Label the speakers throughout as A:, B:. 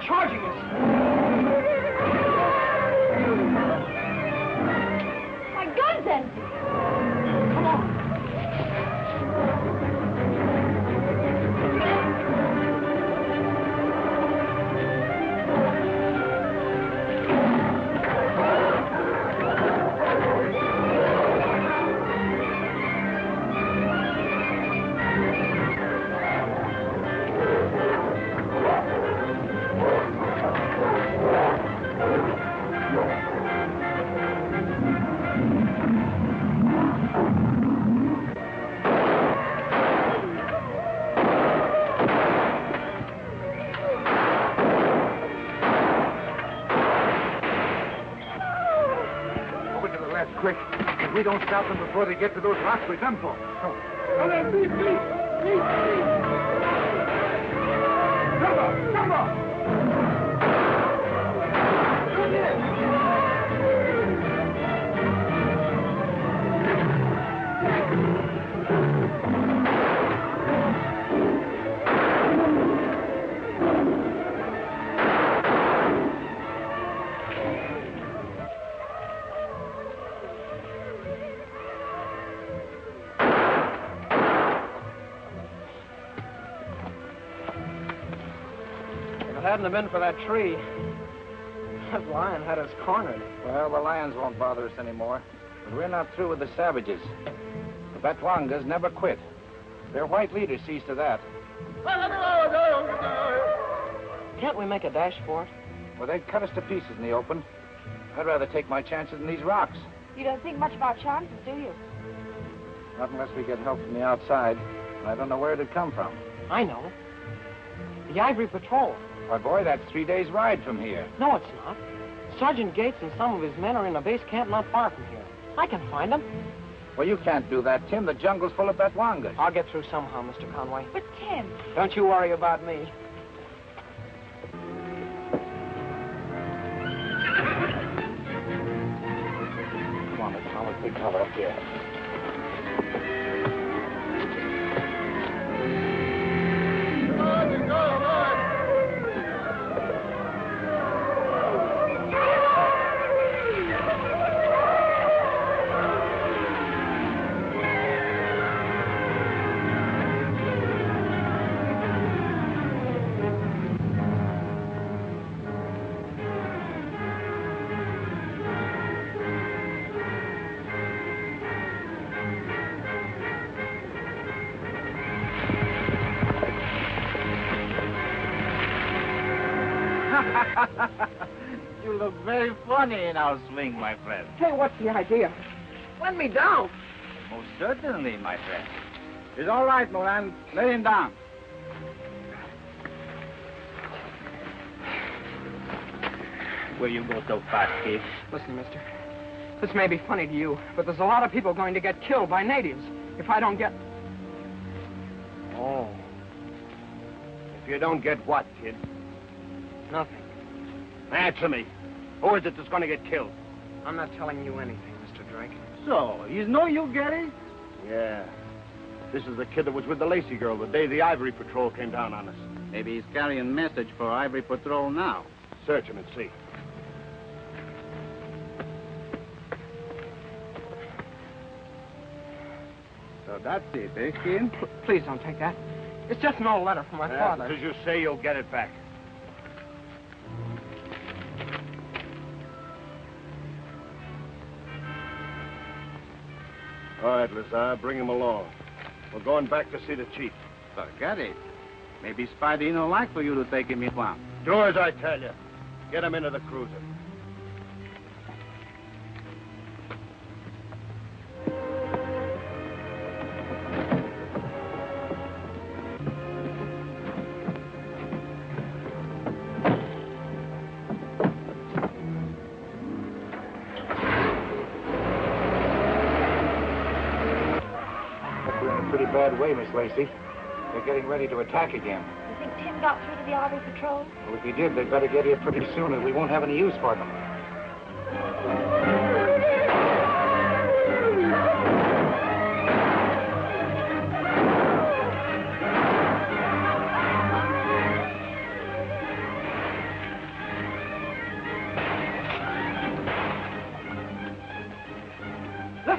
A: They're charging us.
B: My gun's empty.
A: Come on.
C: Quick. If we don't stop them before they get to those rocks, we're done for. Come on, please. Come on.
A: If it hadn't have been for that tree, that lion had us cornered.
C: Well, the lions won't bother us anymore. But we're not through with the savages. The Batwangas never quit. Their white leader sees to that.
A: Can't we make a dash for it?
C: Well, they'd cut us to pieces in the open. I'd rather take my chances in these rocks.
B: You don't think much about chances, do you?
C: Not unless we get help from the outside. I don't know where it'd come from.
A: I know. The Ivory Patrol.
C: Why, boy, that's 3 days' ride from here.
A: No, it's not. Sergeant Gates and some of his men are in a base camp not far from here. I can find them.
C: Well, you can't do that, Tim. The jungle's full of Batwangas.
A: I'll get through somehow, Mr. Conway.
B: But, Tim...
A: Don't you worry about me.
C: Come on, let's follow big cover up here.
D: You look very funny in our swing, my friend.
A: Hey, what's the idea? Let me down.
D: Most certainly, my friend. It's all right, Moran. Let him down. Where you go so fast, kid?
A: Listen, mister. This may be funny to you, but there's a lot of people going to get killed by natives if I don't get...
D: Oh. If you don't get what, kid?
A: Nothing.
D: Answer me. Who is it that's going to get killed?
A: I'm not telling you anything, Mr. Drake.
D: So, you know you get it? Yeah. This is the kid that was with the Lacey girl the day the Ivory Patrol came down on us.
E: Maybe he's carrying a message for Ivory Patrol now.
D: Search him and see.
E: So that's it, eh, kid?
A: Please don't take that. It's just an old letter from my father.
D: As you say, you'll get it back. All right, Lazar, bring him along. We're going back to see the chief.
E: Forget it. Maybe Spidey no like for you to take him in one.
D: Do as I tell you. Get him into the cruiser.
C: Pretty bad way, Miss Lacey. They're getting ready to attack again.
B: You think Tim got through to the Ivory Patrol?
C: Well, if he did, they'd better get here pretty soon, or we won't have any use for them.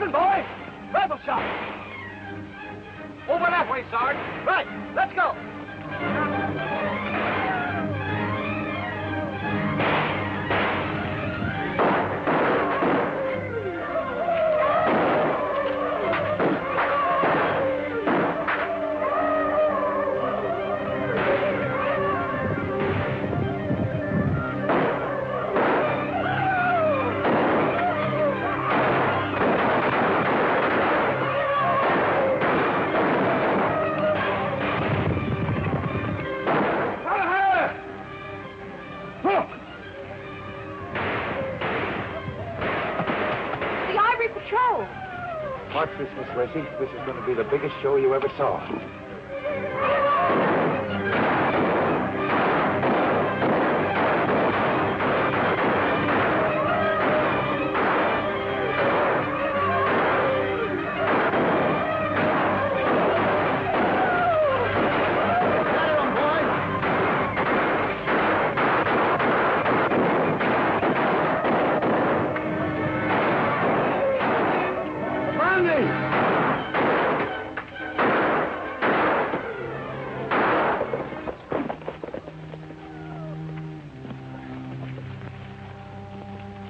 D: Listen, boys! Rifle shot!
C: Over that way, Sarge.
D: Right, let's go!
C: Watch this, Miss Lacey. This is going to be the biggest show you ever saw.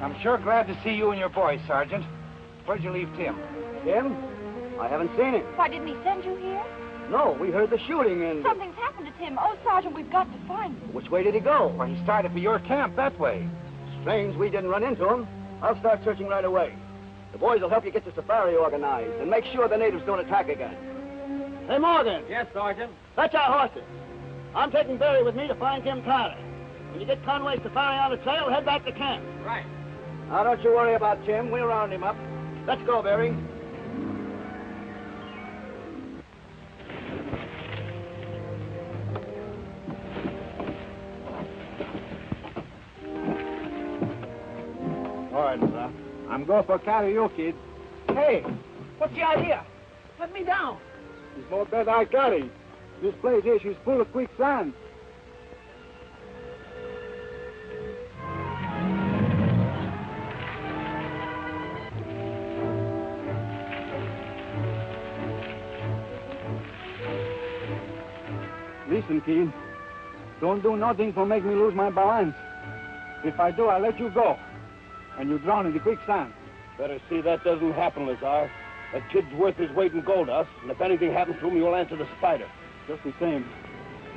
C: I'm sure glad to see you and your boys, Sergeant. Where'd you leave Tim?
D: Tim? I haven't seen him.
B: Why, didn't he send you here?
D: No, we heard the shooting and...
B: Something's happened to Tim. Oh, Sergeant, we've got to find him.
D: Which way did he go?
C: Well, he started for your camp that way.
D: Strange we didn't run into him. I'll start searching right away. The boys will help you get the safari organized and make sure the natives don't attack again. Hey, Morgan.
E: Yes, Sergeant.
D: Fetch our horses. I'm taking Barry with me to find Tim Tyler. When you get Conway's safari on the trail, head back to camp.
E: Right.
D: Now, don't you worry about Tim. We'll round him up. Let's go, Barry.
E: All right, sir. I'm going for karaoke.
D: Hey, what's the idea? Let me down.
E: It's more bad I carry. This place here, she's full of quicksand. Listen, kid. Don't do nothing for make me lose my balance. If I do, I'll let you go. And you drown in the quicksand.
D: Better see that doesn't happen, Lazar. That kid's worth his weight in gold to us, and if anything happens to him, you'll answer the spider.
E: Just the same.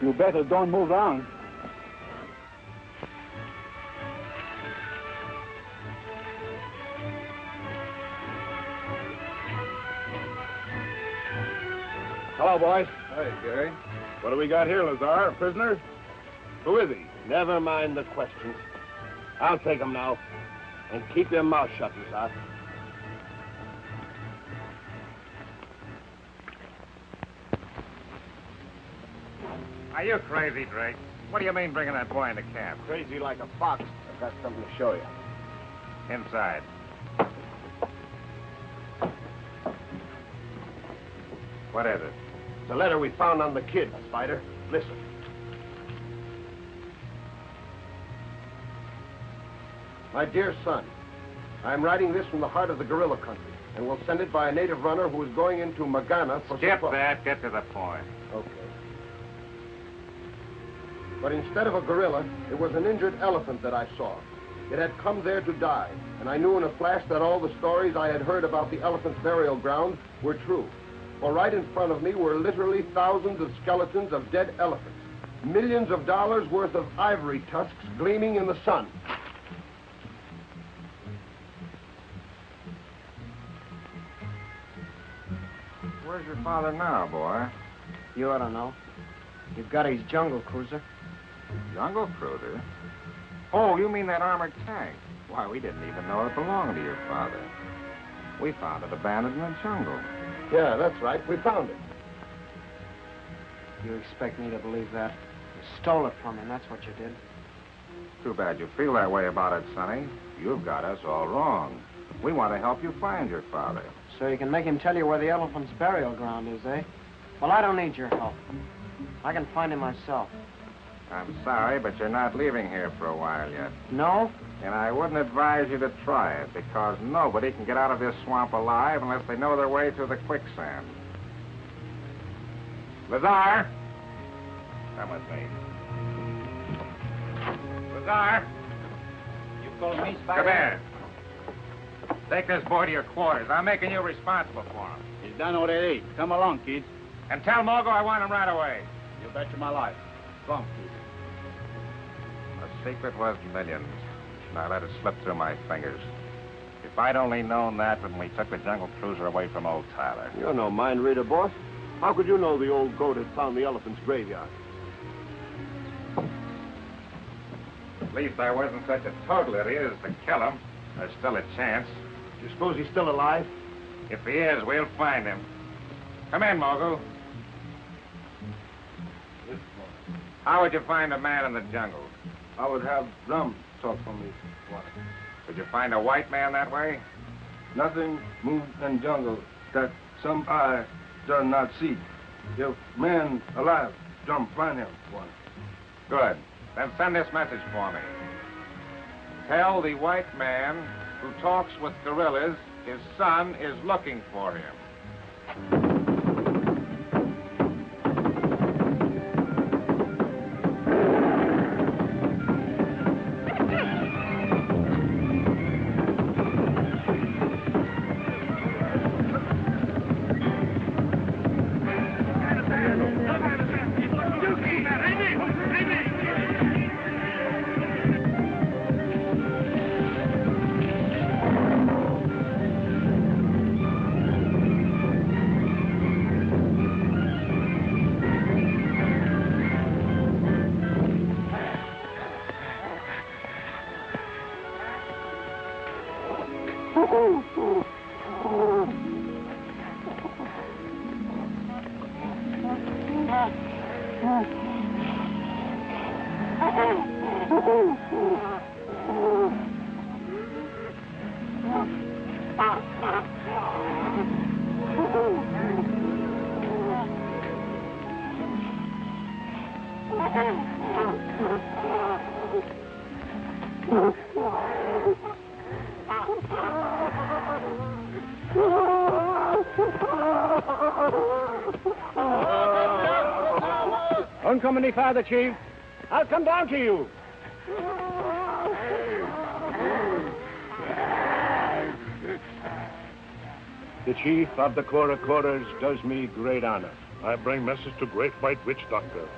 E: You better don't move around.
D: Hello, boys.
E: Hey, Gary. What do we got here, Lazar? A prisoner? Who is he?
D: Never mind the questions. I'll take him now. And keep your mouth shut, Lazar.
C: Are you crazy, Drake? What do you mean bringing that boy into camp?
D: Crazy like a fox. I've got something to show you.
C: Inside. What is it?
D: The letter we found on the kid, Spider. Listen. My dear son, I'm writing this from the heart of the gorilla country, and will send it by a native runner who is going into Magana for
C: Skip
D: supply.
C: that. Get to the point.
D: Okay. But instead of a gorilla, it was an injured elephant that I saw. It had come there to die, and I knew in a flash that all the stories I had heard about the elephant's burial ground were true. For right in front of me were literally thousands of skeletons of dead elephants. Millions of dollars worth of ivory tusks gleaming in the sun.
C: Where's your father now, boy?
A: You ought to know. You've got his jungle cruiser.
C: Jungle cruiser? Oh, you mean that armored tank? Why, we didn't even know it belonged to your father. We found it abandoned in the jungle.
D: Yeah, that's right. We found it.
A: You expect me to believe that? You stole it from him, that's what you did.
C: Too bad you feel that way about it, Sonny. You've got us all wrong. We want to help you find your father.
A: So you can make him tell you where the elephant's burial ground is, eh? Well, I don't need your help. I can find him myself.
C: I'm sorry, but you're not leaving here for a while yet.
A: No?
C: And I wouldn't advise you to try it, because nobody can get out of this swamp alive unless they know their way through the quicksand. Lazar! Come with me. Lazar!
E: You call me
C: Come here. Take this boy to your quarters. I'm making you responsible for him.
E: He's done already. Come along, kid.
C: And tell Mogo I want him right away.
E: You betcha my life. Come, kid.
C: The secret was millions. And I let it slip through my fingers. If I'd only known that when we took the jungle cruiser away from old Tyler.
D: You're no mind reader, boss. How could you know the old goat had found the elephant's graveyard?
C: At least I wasn't such a total idiot as to kill him. There's still a chance.
D: You suppose he's still alive?
C: If he is, we'll find him. Come in, Mogu. How would you find a man in the jungle?
F: I would have Drum talk for me.
C: Would you find a white man that way?
F: Nothing moves in jungle that some eye does not see. If man alive, Drum find him one.
C: Good. Then send this message for me. Tell the white man who talks with gorillas his son is looking for him.
E: Don't come any farther, Chief. I'll come down to you. The chief of the Korakoras does me great honor.
G: I bring message to great white witch doctor.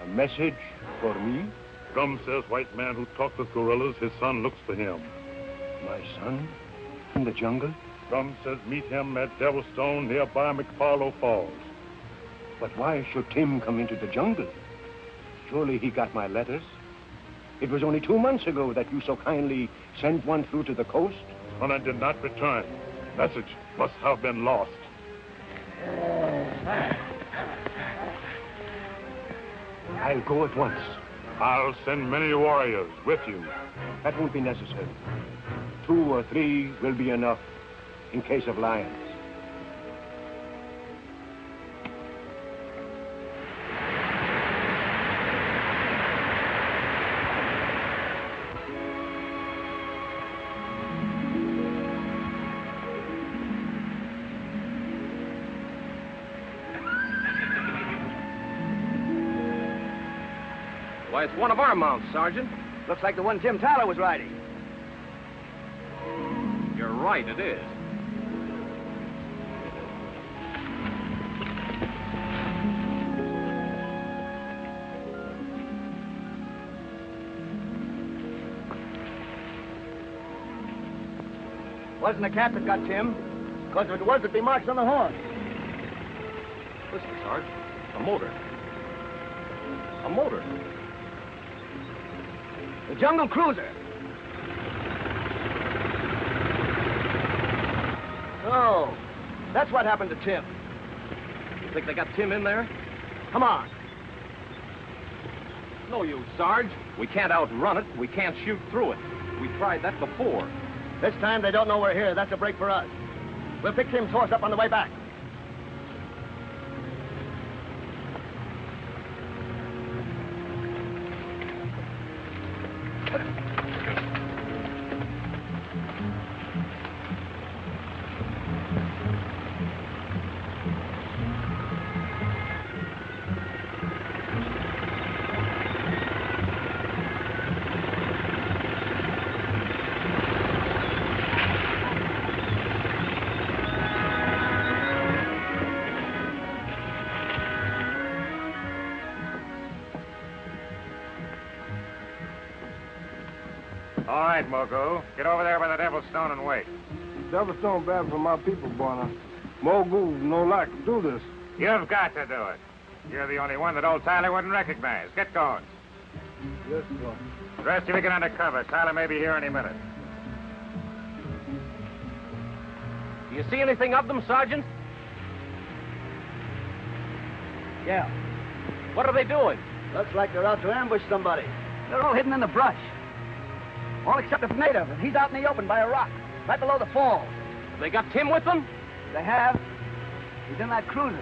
E: A message for me?
G: Drum says white man who talked with gorillas, his son looks for him.
E: My son? In the jungle?
G: Drum says meet him at Devil Stone nearby McFarlow Falls.
E: But why should Tim come into the jungle? Surely he got my letters. It was only 2 months ago that you so kindly sent one through to the coast.
G: Son, I did not return. Message must have been lost.
E: I'll go at once.
G: I'll send many warriors with you.
E: That won't be necessary. 2 or 3 will be enough in case of lions.
A: Why, it's one of our mounts, Sergeant. Looks like the one Tim Tyler was riding. You're right, it is. Wasn't the cat that got Tim?
E: Because if it was, it'd be marks on the horn.
A: Listen, Sarge. A motor. A motor. The jungle cruiser. Oh, that's what happened to Tim. You think they got Tim in there? Come on. No use, Sarge. We can't outrun it. We can't shoot through it. We tried that before.
E: This time they don't know we're here. That's a break for us. We'll pick Tim's horse up on the way back.
C: All right, Mogu. Get over there by the Devil's Stone and wait.
F: Devil's Stone bad for my people, Bonner. Mogu no like to do this.
C: You've got to do it. You're the only one that old Tyler wouldn't recognize. Get going.
F: Yes, sir.
C: The rest of you get under cover. Tyler may be here any minute.
A: Do you see anything of them, Sergeant?
H: Yeah.
A: What are they doing?
H: Looks like they're out to ambush somebody. They're all hidden in the brush. All except a native, and he's out in the open by a rock, right below the falls.
A: They got Tim with them?
H: They have. He's in that cruiser.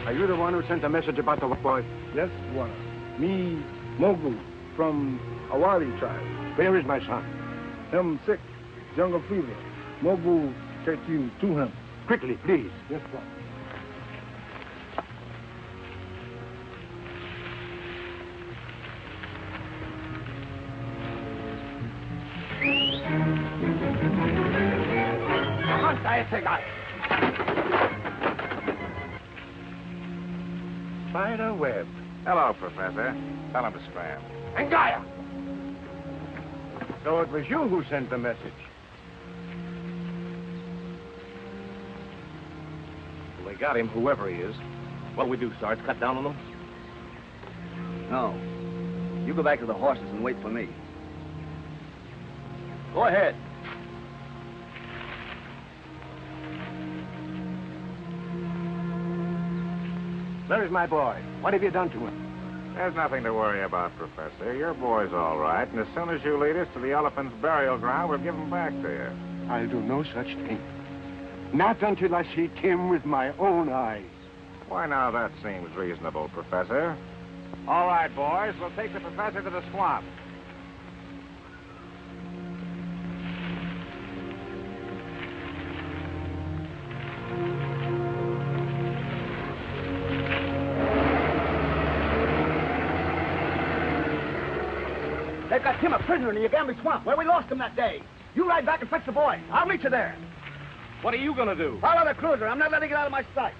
E: Are you the one who sent the message about the boy?
F: Yes, Bonner. Me, Mogu, from Awali tribe.
E: Where is my son?
F: Him sick, jungle fever. Mogu take you to him.
E: Quickly, please.
F: Yes, sir.
E: Spider Webb.
C: Hello, Professor. Tell him to scram.
A: And Gaia!
E: So it was you who sent the message.
A: Well, they got him, whoever he is. What'll we do, Sarge? Cut down on them?
H: No. You go back to the horses and wait for me.
A: Go ahead.
E: Where is my boy? What have you done to him?
C: There's nothing to worry about, Professor. Your boy's all right, and as soon as you lead us to the elephant's burial ground, we'll give him back to you.
E: I'll do no such thing. Not until I see Tim with my own eyes.
C: Why, now, that seems reasonable, Professor. All right, boys, we'll take the professor to the swamp.
H: They've got Tim a prisoner in the Ugambi swamp, where we lost him that day. You ride back and fetch the boy. I'll meet you there.
A: What are you gonna do?
H: Follow the cruiser. I'm not letting it out of my sight.